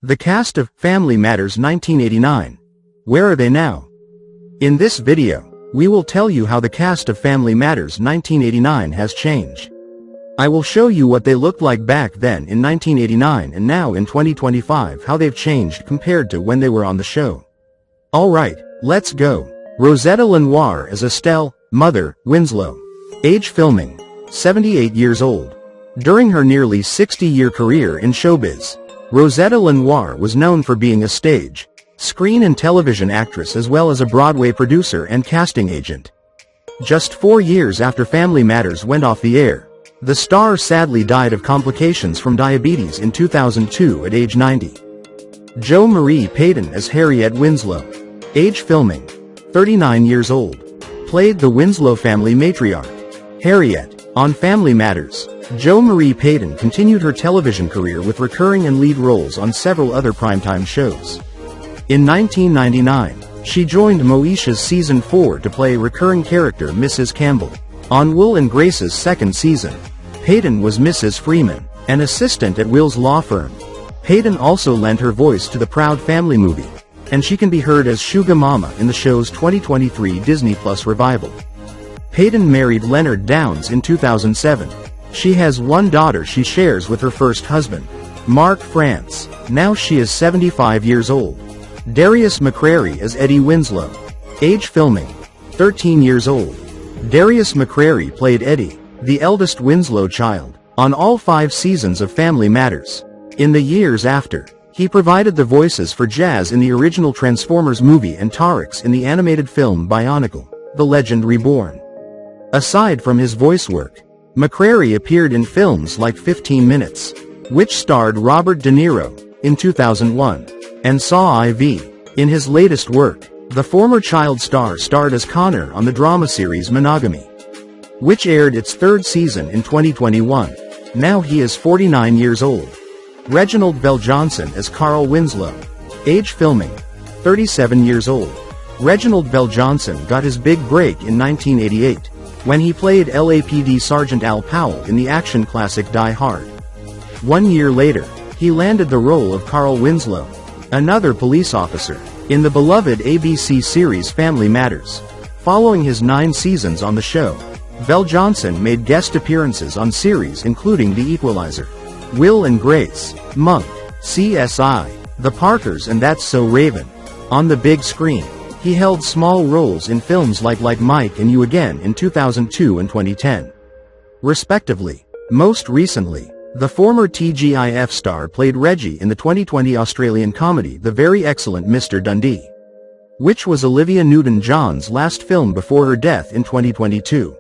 The cast of Family Matters 1989. Where are they now? In this video, we will tell you how the cast of Family Matters 1989 has changed. I will show you what they looked like back then in 1989 and now in 2025, how they've changed compared to when they were on the show. Alright, let's go. Rosetta Lenoir as Estelle, Mother, Winslow. Age filming, 78 years old. During her nearly 60-year career in showbiz, Rosetta Lenoir was known for being a stage, screen and television actress as well as a Broadway producer and casting agent. Just 4 years after Family Matters went off the air, the star sadly died of complications from diabetes in 2002 at age 90. Jo Marie Payton as Harriet Winslow. Age filming, 39 years old. Played the Winslow family matriarch, Harriet, on Family Matters. Jo Marie Payton continued her television career with recurring and lead roles on several other primetime shows. In 1999, she joined Moesha's Season 4 to play recurring character Mrs. Campbell. On Will and Grace's second season, Payton was Mrs. Freeman, an assistant at Will's law firm. Payton also lent her voice to the Proud Family movie, and she can be heard as Sugar Mama in the show's 2023 Disney Plus revival. Payton married Leonard Downs in 2007. She has one daughter she shares with her first husband, Mark France. Now she is 75 years old. Darius McCrary as Eddie Winslow. Age filming, 13 years old. Darius McCrary played Eddie, the eldest Winslow child, on all 5 seasons of Family Matters. In the years after, he provided the voices for Jazz in the original Transformers movie and Tarix in the animated film Bionicle, The Legend Reborn. Aside from his voice work, McCrary appeared in films like 15 Minutes, which starred Robert De Niro, in 2001, and Saw IV. In his latest work, the former child star starred as Connor on the drama series Monogamy, which aired its 3rd season in 2021. Now he is 49 years old. Reginald VelJohnson as Carl Winslow. Age filming, 37 years old. Reginald VelJohnson got his big break in 1988, when he played LAPD Sergeant Al Powell in the action classic Die Hard. 1 year later, he landed the role of Carl Winslow, another police officer, in the beloved ABC series Family Matters. Following his 9 seasons on the show, VelJohnson made guest appearances on series including The Equalizer, Will and Grace, Monk, CSI, The Parkers and That's So Raven. On the big screen, he held small roles in films like Mike and You Again in 2002 and 2010, respectively. Most recently, the former TGIF star played Reggie in the 2020 Australian comedy The Very Excellent Mr. Dundee, which was Olivia Newton-John's last film before her death in 2022.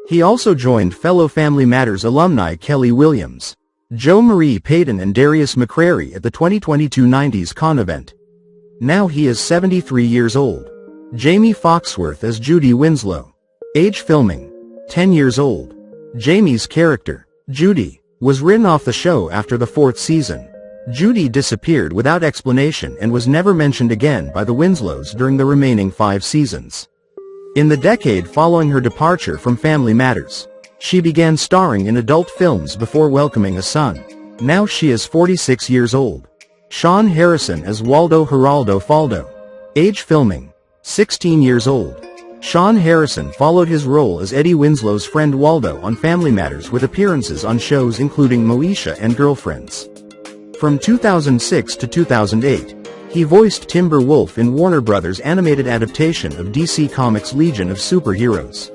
He also joined fellow Family Matters alumni Kelly Williams, Jo Marie Payton and Darius McCrary at the 2022 90s Con event. Now he is 73 years old. Jamie Foxworth as Judy Winslow. Age filming, 10 years old. Jamie's character, Judy, was written off the show after the 4th season. Judy disappeared without explanation and was never mentioned again by the Winslows during the remaining 5 seasons. In the decade following her departure from Family Matters, she began starring in adult films before welcoming a son. Now she is 46 years old. Sean Harrison as Waldo Geraldo Faldo. Age filming, 16 years old. Sean Harrison followed his role as Eddie Winslow's friend Waldo on Family Matters with appearances on shows including Moesha and Girlfriends. From 2006 to 2008, he voiced Timber Wolf in Warner Bros.' animated adaptation of DC Comics' Legion of Superheroes.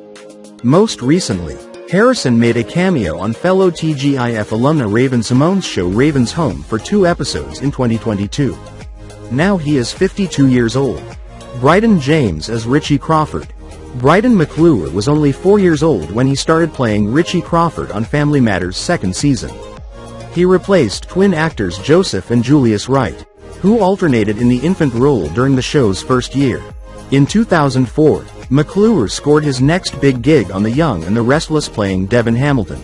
Most recently, Harrison made a cameo on fellow TGIF alumna Raven-Symoné's show Raven's Home for 2 episodes in 2022. Now he is 52 years old. Bryden James as Richie Crawford. Bryden McClure was only 4 years old when he started playing Richie Crawford on Family Matters' 2nd season. He replaced twin actors Joseph and Julius Wright, who alternated in the infant role during the show's first year. In 2004, McClure scored his next big gig on The Young and the Restless playing Devin Hamilton,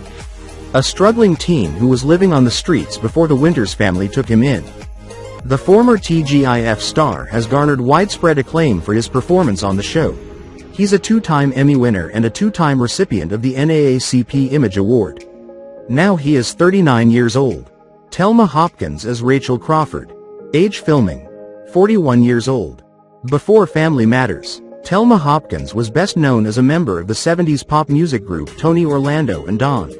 a struggling teen who was living on the streets before the Winters family took him in. The former TGIF star has garnered widespread acclaim for his performance on the show. He's a 2-time Emmy winner and a 2-time recipient of the NAACP Image Award. Now he is 39 years old. Thelma Hopkins as Rachel Crawford. Age filming. 41 years old. Before Family Matters, Thelma Hopkins was best known as a member of the 70s pop music group Tony Orlando and Dawn.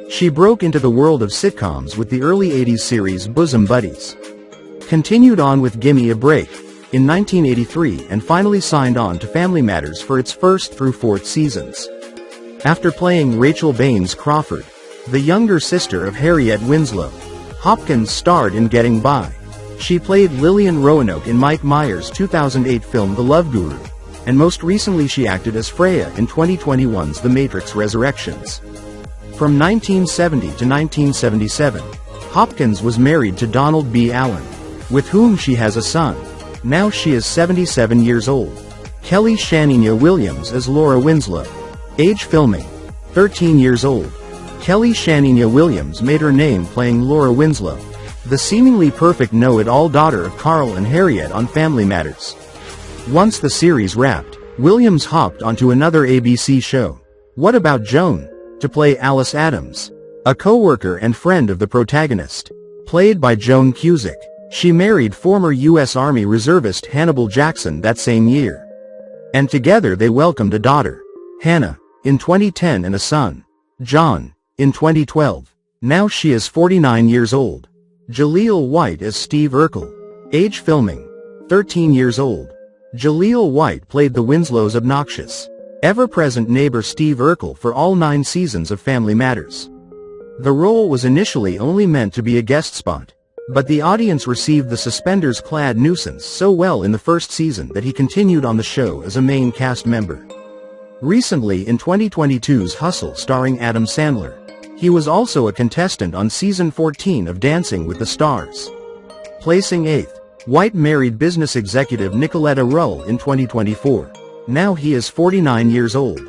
She broke into the world of sitcoms with the early 80s series Bosom Buddies. Continued on with Gimme a Break in 1983 and finally signed on to Family Matters for its first through fourth seasons. After playing Rachel Baines Crawford, the younger sister of Harriet Winslow, Hopkins starred in Getting By. She played Lillian Roanoke in Mike Myers' 2008 film The Love Guru, and most recently she acted as Freya in 2021's The Matrix Resurrections. From 1970 to 1977, Hopkins was married to Donald B. Allen, with whom she has a son. Now she is 77 years old. Kelly Shaninia Williams as Laura Winslow. Age filming. 13 years old. Kelly Shaninia Williams made her name playing Laura Winslow, the seemingly perfect know-it-all daughter of Carl and Harriet on Family Matters. Once the series wrapped, Williams hopped onto another ABC show, What About Joan?, to play Alice Adams, a co-worker and friend of the protagonist. Played by Joan Cusack, she married former U.S. Army reservist Hannibal Jackson that same year. And together they welcomed a daughter, Hannah, in 2010 and a son, John, in 2012. Now she is 49 years old. Jaleel White as Steve Urkel. Age filming. 13 years old. Jaleel White played the Winslow's obnoxious, ever-present neighbor Steve Urkel for all 9 seasons of Family Matters. The role was initially only meant to be a guest spot, but the audience received the suspenders-clad nuisance so well in the first season that he continued on the show as a main cast member. Recently in 2022's Hustle starring Adam Sandler, he was also a contestant on season 14 of Dancing with the Stars. Placing 8th, White married business executive Nicoletta Rull in 2024. Now he is 49 years old.